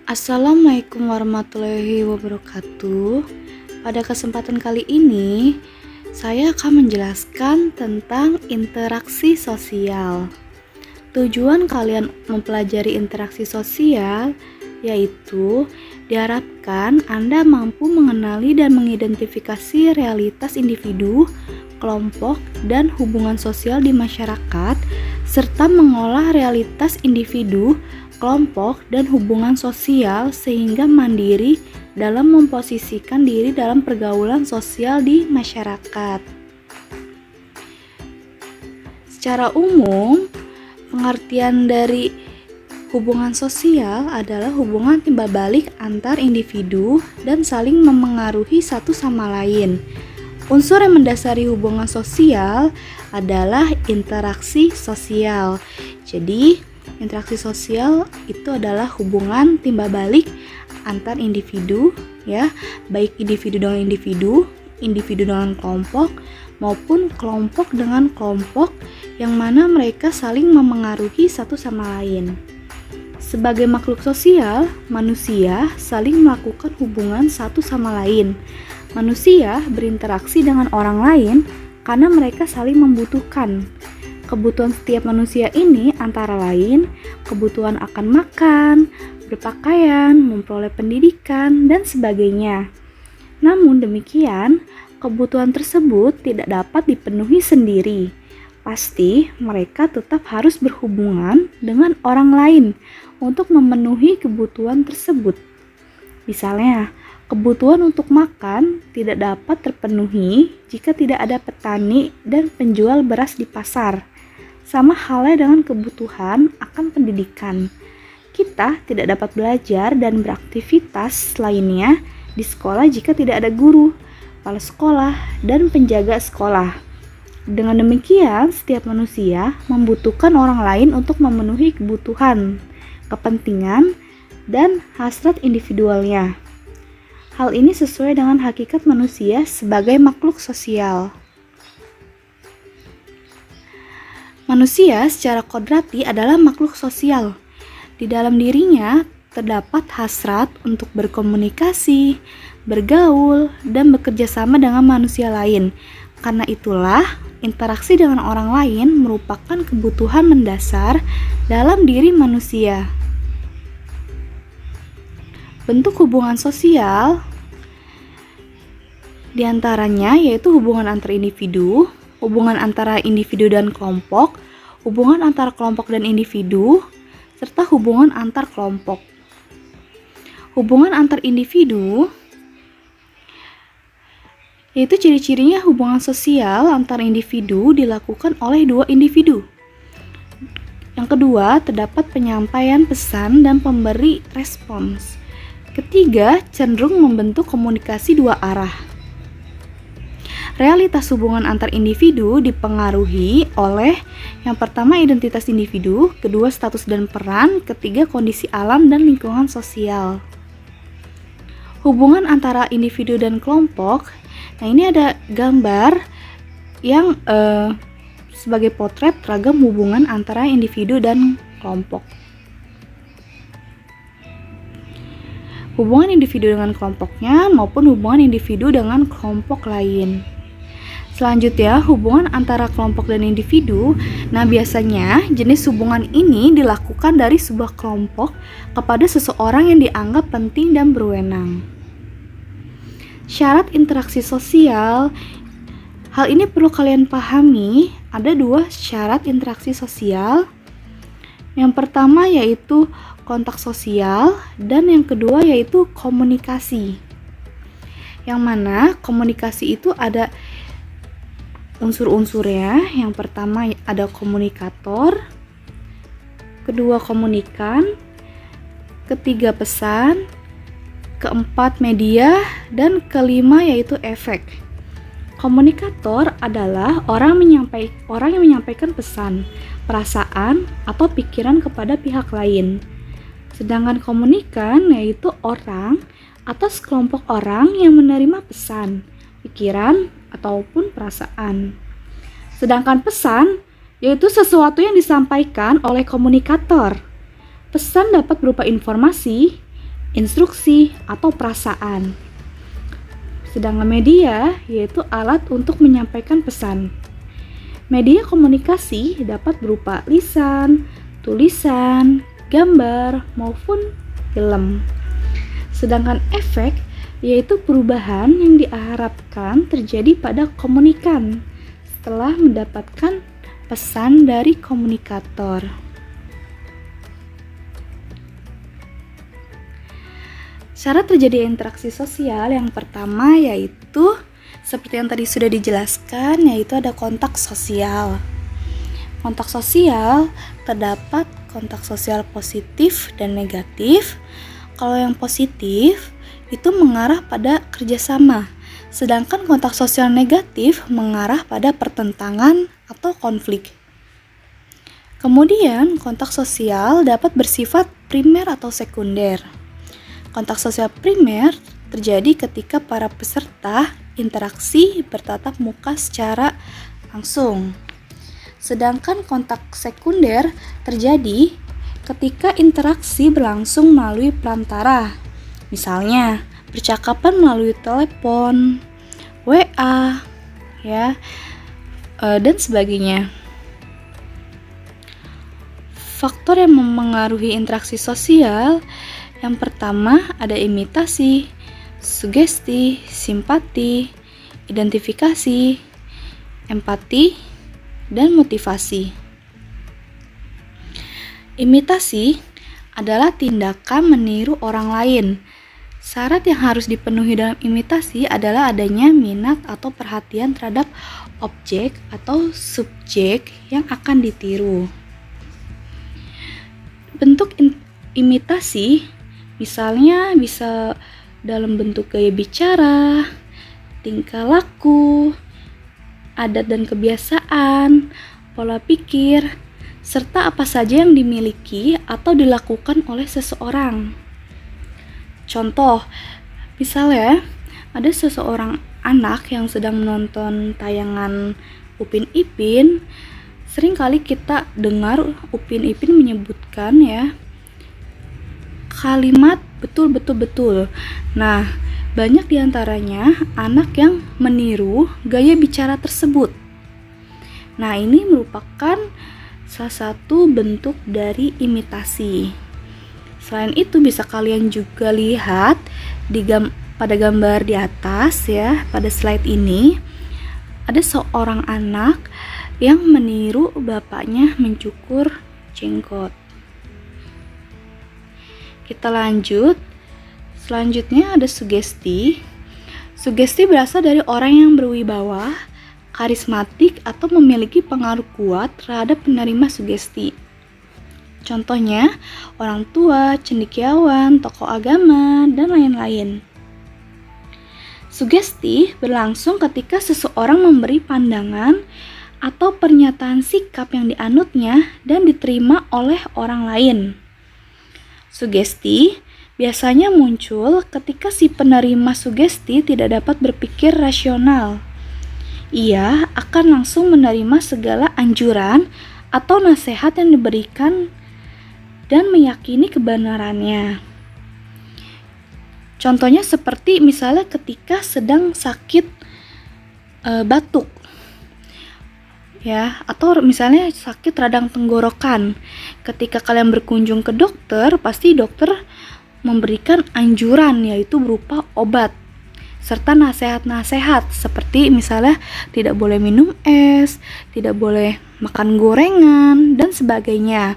Assalamualaikum warahmatullahi wabarakatuh. Pada kesempatan kali ini, saya akan menjelaskan tentang interaksi sosial. Tujuan kalian mempelajari interaksi sosial yaitu diharapkan Anda mampu mengenali dan mengidentifikasi realitas individu, kelompok, dan hubungan sosial di masyarakat, serta mengolah realitas individu, kelompok, dan hubungan sosial sehingga mandiri dalam memposisikan diri dalam pergaulan sosial di masyarakat. Secara umum, pengertian dari hubungan sosial adalah hubungan timbal balik antar individu dan saling memengaruhi satu sama lain. Unsur yang mendasari hubungan sosial adalah interaksi sosial. Jadi, interaksi sosial itu adalah hubungan timbal balik antar individu, ya, baik individu dengan individu, individu dengan kelompok, maupun kelompok dengan kelompok yang mana mereka saling memengaruhi satu sama lain. Sebagai makhluk sosial, manusia saling melakukan hubungan satu sama lain. Manusia berinteraksi dengan orang lain karena mereka saling membutuhkan. Kebutuhan setiap manusia ini antara lain kebutuhan akan makan, berpakaian, memperoleh pendidikan, dan sebagainya. Namun demikian, kebutuhan tersebut tidak dapat dipenuhi sendiri. Pasti mereka tetap harus berhubungan dengan orang lain untuk memenuhi kebutuhan tersebut. Misalnya, kebutuhan untuk makan tidak dapat terpenuhi jika tidak ada petani dan penjual beras di pasar. Sama halnya dengan kebutuhan akan pendidikan. Kita tidak dapat belajar dan beraktivitas lainnya di sekolah jika tidak ada guru, kepala sekolah, dan penjaga sekolah. Dengan demikian, setiap manusia membutuhkan orang lain untuk memenuhi kebutuhan, kepentingan, dan hasrat individualnya. Hal ini sesuai dengan hakikat manusia sebagai makhluk sosial. Manusia secara kodrati adalah makhluk sosial. Di dalam dirinya terdapat hasrat untuk berkomunikasi, bergaul, dan bekerja sama dengan manusia lain. Karena itulah, interaksi dengan orang lain merupakan kebutuhan mendasar dalam diri manusia. Bentuk hubungan sosial diantaranya yaitu hubungan antar individu, hubungan antara individu dan kelompok, hubungan antara kelompok dan individu, serta hubungan antar kelompok. Hubungan antar individu yaitu ciri-cirinya hubungan sosial antar individu dilakukan oleh dua individu. Yang kedua, terdapat penyampaian pesan dan pemberi respons. Ketiga, cenderung membentuk komunikasi dua arah. Realitas hubungan antar individu dipengaruhi oleh yang pertama identitas individu, kedua status dan peran, ketiga kondisi alam dan lingkungan sosial. Hubungan antara individu dan kelompok. Nah, ini ada gambar yang sebagai potret ragam hubungan antara individu dan kelompok. Hubungan individu dengan kelompoknya maupun hubungan individu dengan kelompok lain. Selanjutnya, hubungan antara kelompok dan individu. Nah, biasanya jenis hubungan ini dilakukan dari sebuah kelompok kepada seseorang yang dianggap penting dan berwenang. Syarat interaksi sosial. Hal ini perlu kalian pahami, ada dua syarat interaksi sosial. Yang pertama yaitu kontak sosial dan yang kedua yaitu komunikasi. Yang mana komunikasi itu ada unsur-unsurnya. Yang pertama ada komunikator, kedua komunikan, ketiga pesan, keempat media, dan kelima yaitu efek. Komunikator adalah orang yang menyampaikan pesan, perasaan, atau pikiran kepada pihak lain. Sedangkan komunikan yaitu orang atau sekelompok orang yang menerima pesan, pikiran, ataupun perasaan. Sedangkan pesan yaitu sesuatu yang disampaikan oleh komunikator. Pesan dapat berupa informasi, instruksi, atau perasaan. Sedangkan media yaitu alat untuk menyampaikan pesan. Media komunikasi dapat berupa lisan, tulisan, gambar, maupun film. Sedangkan efek yaitu perubahan yang diharapkan terjadi pada komunikan setelah mendapatkan pesan dari komunikator. Cara terjadi interaksi sosial yang pertama yaitu seperti yang tadi sudah dijelaskan, yaitu ada kontak sosial. Kontak sosial terdapat kontak sosial positif dan negatif. Kalau yang positif itu mengarah pada kerjasama, sedangkan kontak sosial negatif mengarah pada pertentangan atau konflik. Kemudian, kontak sosial dapat bersifat primer atau sekunder. Kontak sosial primer terjadi ketika para peserta interaksi bertatap muka secara langsung. Sedangkan kontak sekunder terjadi ketika interaksi berlangsung melalui perantara. Misalnya, percakapan melalui telepon, WA, dan sebagainya. Faktor yang mempengaruhi interaksi sosial yang pertama ada imitasi, sugesti, simpati, identifikasi, empati, dan motivasi. Imitasi adalah tindakan meniru orang lain. Syarat yang harus dipenuhi dalam imitasi adalah adanya minat atau perhatian terhadap objek atau subjek yang akan ditiru. Bentuk imitasi misalnya bisa dalam bentuk gaya bicara, tingkah laku, adat dan kebiasaan, pola pikir, serta apa saja yang dimiliki atau dilakukan oleh seseorang. Contoh, misalnya ada seseorang anak yang sedang menonton tayangan Upin Ipin, seringkali kita dengar Upin Ipin menyebutkan kalimat betul. Nah, banyak diantaranya anak yang meniru gaya bicara tersebut. Nah, ini merupakan salah satu bentuk dari imitasi. Selain itu bisa kalian juga lihat pada gambar di atas pada slide ini ada seorang anak yang meniru bapaknya mencukur jenggot. Kita lanjut. Selanjutnya ada sugesti. Sugesti berasal dari orang yang berwibawa, karismatik, atau memiliki pengaruh kuat terhadap penerima sugesti. Contohnya, orang tua, cendekiawan, tokoh agama, dan lain-lain. Sugesti berlangsung ketika seseorang memberi pandangan atau pernyataan sikap yang dianutnya dan diterima oleh orang lain. Sugesti biasanya muncul ketika si penerima sugesti tidak dapat berpikir rasional. Ia akan langsung menerima segala anjuran atau nasihat yang diberikan dan meyakini kebenarannya. Contohnya seperti misalnya ketika sedang sakit batuk, atau misalnya sakit radang tenggorokan. Ketika kalian berkunjung ke dokter, pasti dokter memberikan anjuran yaitu berupa obat serta nasihat-nasihat seperti misalnya tidak boleh minum es, tidak boleh makan gorengan, dan sebagainya.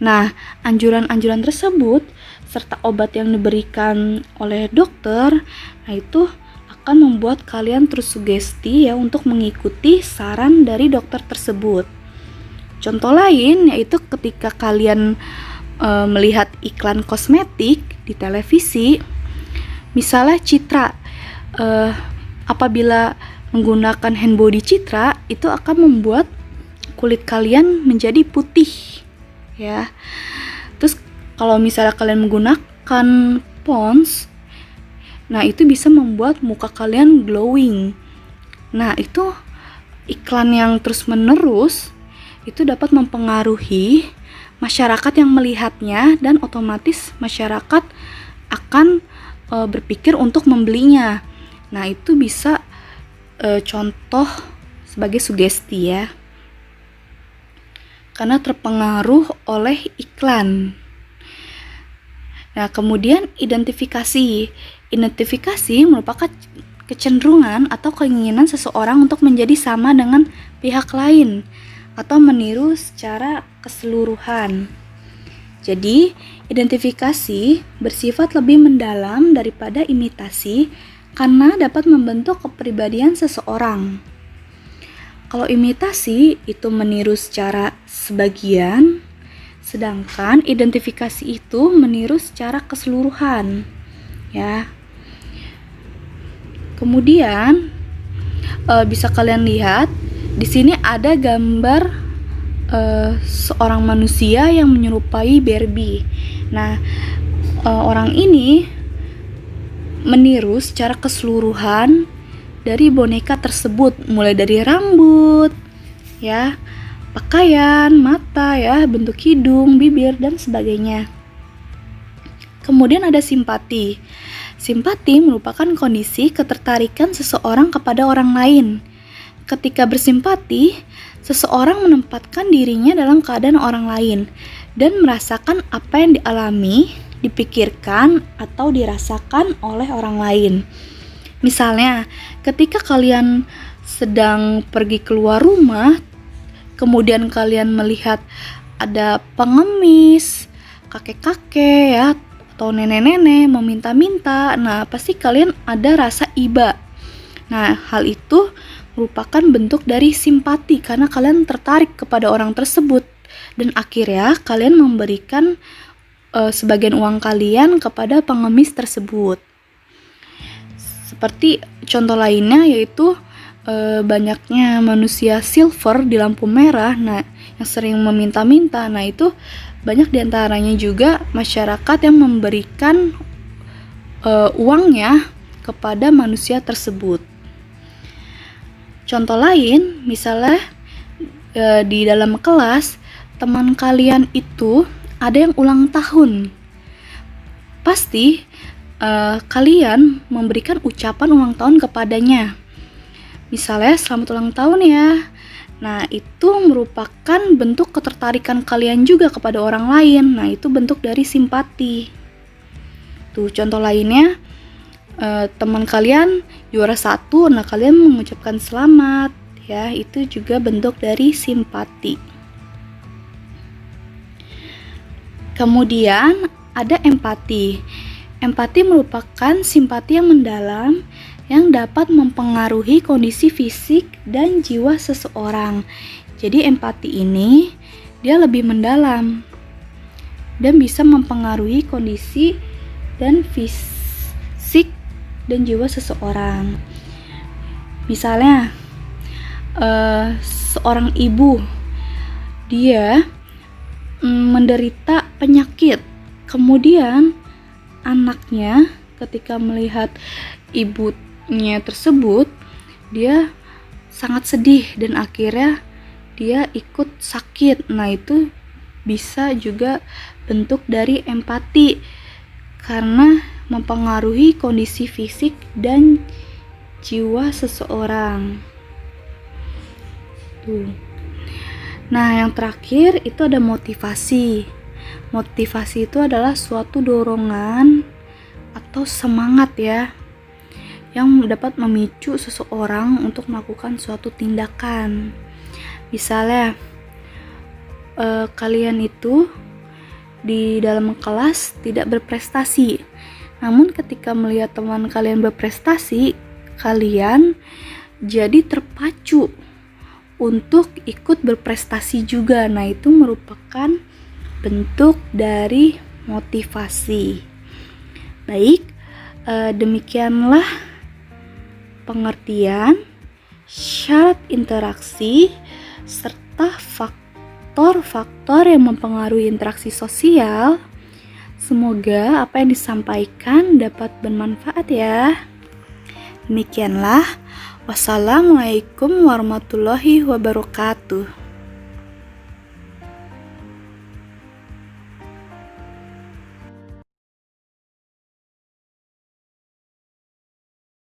Nah, anjuran-anjuran tersebut serta obat yang diberikan oleh dokter, nah itu akan membuat kalian tersugesti untuk mengikuti saran dari dokter tersebut. Contoh lain yaitu ketika kalian melihat iklan kosmetik di televisi, misalnya Citra, apabila menggunakan hand body Citra itu akan membuat kulit kalian menjadi putih, Terus kalau misalnya kalian menggunakan Pond's, nah itu bisa membuat muka kalian glowing. Nah, itu iklan yang terus-menerus itu dapat mempengaruhi masyarakat yang melihatnya dan otomatis masyarakat akan berpikir untuk membelinya. Nah, itu bisa contoh sebagai sugesti ya. Karena terpengaruh oleh iklan. Nah, kemudian identifikasi. Identifikasi merupakan kecenderungan atau keinginan seseorang untuk menjadi sama dengan pihak lain atau meniru secara keseluruhan. Jadi, identifikasi bersifat lebih mendalam daripada imitasi karena dapat membentuk kepribadian seseorang. Kalau imitasi itu meniru secara sebagian, sedangkan identifikasi itu meniru secara keseluruhan. Ya. Kemudian bisa kalian lihat di sini ada gambar seorang manusia yang menyerupai Barbie. Nah, orang ini meniru secara keseluruhan dari boneka tersebut, mulai dari rambut, ya, pakaian, mata, ya, bentuk hidung, bibir, dan sebagainya. Kemudian ada simpati. Simpati merupakan kondisi ketertarikan seseorang kepada orang lain. Ketika bersimpati, seseorang menempatkan dirinya dalam keadaan orang lain dan merasakan apa yang dialami, dipikirkan, atau dirasakan oleh orang lain. Misalnya, ketika kalian sedang pergi keluar rumah, kemudian kalian melihat ada pengemis, kakek-kakek ya, atau nenek-nenek meminta-minta, nah pasti kalian ada rasa iba. Nah, hal itu merupakan bentuk dari simpati karena kalian tertarik kepada orang tersebut dan akhirnya kalian memberikan sebagian uang kalian kepada pengemis tersebut. Seperti contoh lainnya yaitu banyaknya manusia silver di lampu merah, nah yang sering meminta-minta. Nah, itu banyak diantaranya juga masyarakat yang memberikan uangnya kepada manusia tersebut. Contoh lain, misalnya di dalam kelas teman kalian itu ada yang ulang tahun, pasti kalian memberikan ucapan ulang tahun kepadanya. Misalnya, selamat ulang tahun ya. Nah, itu merupakan bentuk ketertarikan kalian juga kepada orang lain. Nah, itu bentuk dari simpati. Tuh, contoh lainnya, teman kalian juara 1, nah kalian mengucapkan selamat. Ya, itu juga bentuk dari simpati. Kemudian, ada empati. Empati merupakan simpati yang mendalam yang dapat mempengaruhi kondisi fisik dan jiwa seseorang. Jadi empati ini dia lebih mendalam dan bisa mempengaruhi kondisi dan fisik dan jiwa seseorang. Misalnya seorang ibu, dia menderita penyakit, kemudian anaknya ketika melihat ibunya tersebut, dia sangat sedih dan akhirnya dia ikut sakit. Nah, itu bisa juga bentuk dari empati karena mempengaruhi kondisi fisik dan jiwa seseorang. Tuh. Nah, yang terakhir itu ada motivasi. Motivasi itu adalah suatu dorongan atau semangat ya, yang dapat memicu seseorang untuk melakukan suatu tindakan. Misalnya, kalian itu di dalam kelas tidak berprestasi, namun ketika melihat teman kalian berprestasi, kalian jadi terpacu untuk ikut berprestasi juga. Nah, itu merupakan bentuk dari motivasi. Baik, demikianlah pengertian, syarat interaksi, serta faktor-faktor yang mempengaruhi interaksi sosial. Semoga apa yang disampaikan dapat bermanfaat ya. Demikianlah. Wassalamualaikum warahmatullahi wabarakatuh.